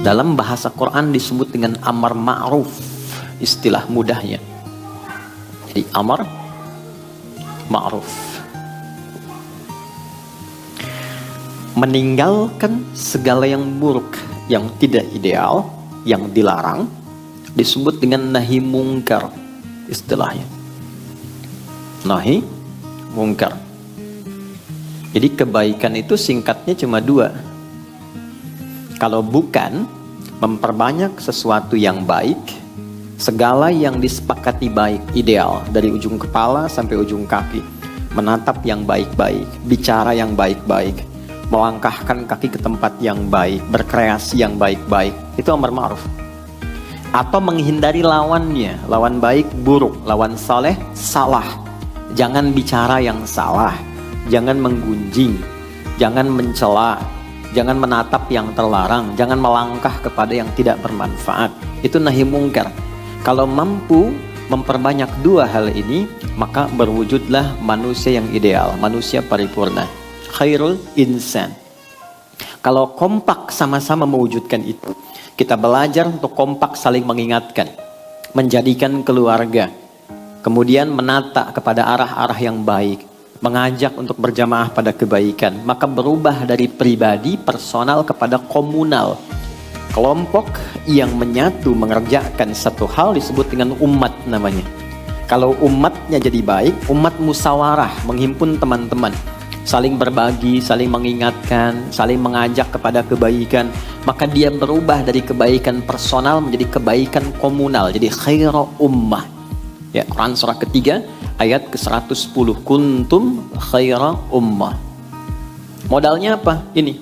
Dalam bahasa Quran disebut dengan amar ma'ruf, istilah mudahnya. Jadi amar ma'ruf, meninggalkan segala yang buruk, yang tidak ideal, yang dilarang, disebut dengan nahi mungkar, istilahnya. Nahi mungkar. Jadi kebaikan itu singkatnya cuma dua. Kalau bukan memperbanyak sesuatu yang baik, segala yang disepakati baik, ideal, dari ujung kepala sampai ujung kaki, menatap yang baik-baik, bicara yang baik-baik, melangkahkan kaki ke tempat yang baik, berkreasi yang baik-baik, itu amar ma'ruf. Atau menghindari lawannya, lawan baik buruk, lawan saleh salah. Jangan bicara yang salah, jangan menggunjing, jangan mencela, jangan menatap yang terlarang, jangan melangkah kepada yang tidak bermanfaat. Itu nahi mungkar. Kalau mampu memperbanyak dua hal ini, maka berwujudlah manusia yang ideal, manusia paripurna, khairul insan. Kalau kompak sama-sama mewujudkan itu, kita belajar untuk kompak saling mengingatkan, menjadikan keluarga, kemudian menata kepada arah-arah yang baik, mengajak untuk berjamaah pada kebaikan, maka berubah dari pribadi, personal kepada komunal. Kelompok yang menyatu mengerjakan satu hal disebut dengan umat namanya. Kalau umatnya jadi baik, umat musyawarah, menghimpun teman-teman, saling berbagi, saling mengingatkan, saling mengajak kepada kebaikan, maka dia berubah dari kebaikan personal menjadi kebaikan komunal, jadi khairu ummah. Ya, Quran surah ketiga ayat ke-110, kuntum khaira ummah. Modalnya apa? Ini.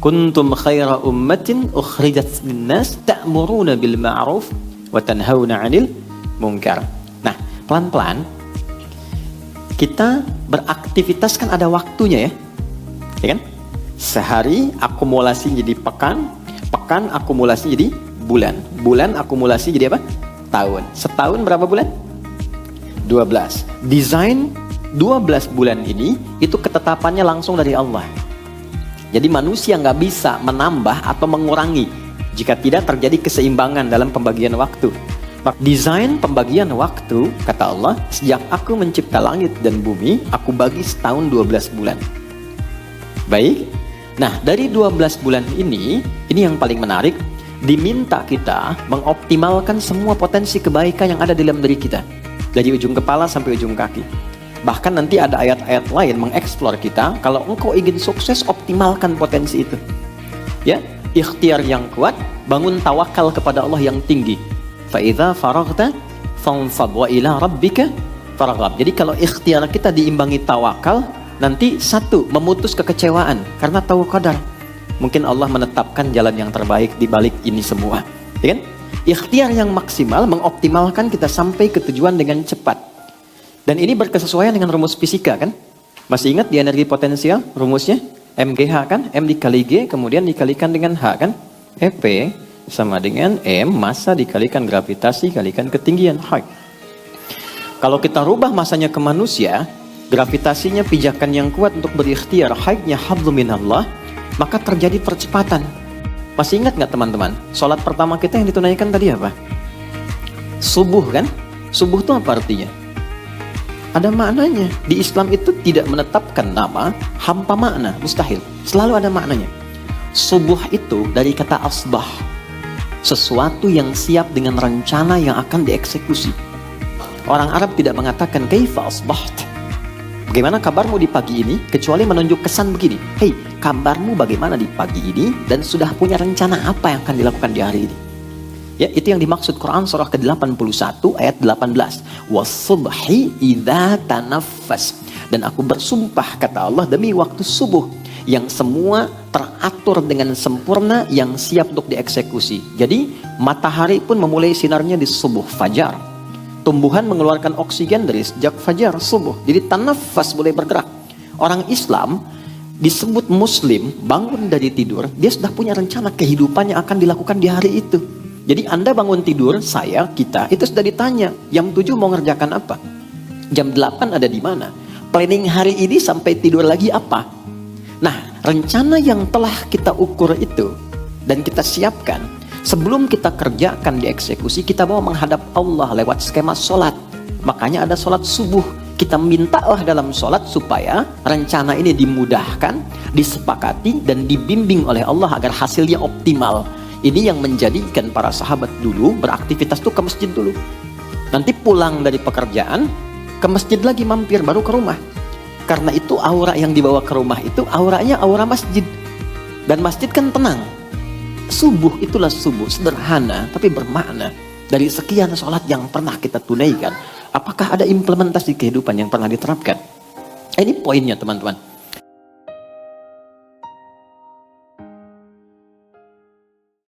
Kuntum khaira ummatin ukhrijat linnas ta'muruna bil ma'ruf wa tanhauna 'anil munkar. Nah, pelan-pelan kita beraktivitas kan ada waktunya ya. Ya kan? Sehari akumulasi jadi pekan, pekan akumulasi jadi bulan, bulan akumulasi jadi apa? Tahun. Setahun berapa bulan? 12. Desain 12 bulan ini itu ketetapannya langsung dari Allah. Jadi manusia nggak bisa menambah atau mengurangi jika tidak terjadi keseimbangan dalam pembagian waktu. Desain pembagian waktu, kata Allah, sejak aku mencipta langit dan bumi, aku bagi setahun 12 bulan. Baik. Nah, dari 12 bulan ini yang paling menarik, diminta kita mengoptimalkan semua potensi kebaikan yang ada di dalam diri kita, dari ujung kepala sampai ujung kaki. Bahkan nanti ada ayat-ayat lain mengeksplor kita, kalau engkau ingin sukses, optimalkan potensi itu. Ya, ikhtiar yang kuat, bangun tawakal kepada Allah yang tinggi. Fa idza faraghta fanfad wa ila rabbika farghab. Jadi kalau ikhtiar kita diimbangi tawakal, nanti satu, memutus kekecewaan karena tahu qadar. Mungkin Allah menetapkan jalan yang terbaik di balik ini semua, ya kan? Ikhtiar yang maksimal mengoptimalkan kita sampai ke tujuan dengan cepat. Dan ini berkesesuaian dengan rumus fisika kan? Masih ingat di energi potensial rumusnya? MGH kan? M dikali G kemudian dikalikan dengan H kan? EP sama dengan M massa dikalikan gravitasi kalikan ketinggian H. Kalau kita rubah masanya ke manusia, gravitasinya pijakan yang kuat untuk berikhtiar, H-nya hablum minallah, maka terjadi percepatan. Masih ingat nggak teman-teman? Sholat pertama kita yang ditunaikan tadi apa? Subuh kan? Subuh itu apa artinya? Ada maknanya. Di Islam itu tidak menetapkan nama hampa makna, mustahil. Selalu ada maknanya. Subuh itu dari kata asbah, sesuatu yang siap dengan rencana yang akan dieksekusi. Orang Arab tidak mengatakan kaifa asbaht, bagaimana kabarmu di pagi ini, kecuali menunjuk kesan begini, hei, kabarmu bagaimana di pagi ini, dan sudah punya rencana apa yang akan dilakukan di hari ini. Ya, itu yang dimaksud Quran surah ke-81 ayat 18. Was-subhi idza tanaffas. Dan aku bersumpah, kata Allah, demi waktu subuh yang semua teratur dengan sempurna, yang siap untuk dieksekusi. Jadi matahari pun memulai sinarnya di subuh fajar. Tumbuhan mengeluarkan oksigen dari sejak fajar subuh. Jadi tanafas, boleh bergerak. Orang Islam disebut muslim, bangun dari tidur, dia sudah punya rencana kehidupan yang akan dilakukan di hari itu. Jadi Anda bangun tidur, saya, kita, itu sudah ditanya, jam 7 mau ngerjakan apa? Jam 8 ada di mana? Planning hari ini sampai tidur lagi apa? Nah, rencana yang telah kita ukur itu, Dan kita siapkan, sebelum kita kerjakan dieksekusi, kita mau menghadap Allah lewat skema sholat. Makanya ada sholat subuh. Kita mintalah dalam sholat supaya rencana ini dimudahkan, disepakati, dan dibimbing oleh Allah agar hasilnya optimal. Ini yang menjadikan para sahabat dulu beraktivitas tuh ke masjid dulu. Nanti pulang dari pekerjaan, ke masjid lagi mampir, baru ke rumah. Karena itu aura yang dibawa ke rumah itu auranya aura masjid. Dan masjid kan tenang. Subuh itulah subuh, sederhana tapi bermakna. Dari sekian sholat yang pernah kita tunaikan, apakah ada implementasi kehidupan yang pernah diterapkan? Ini poinnya teman-teman.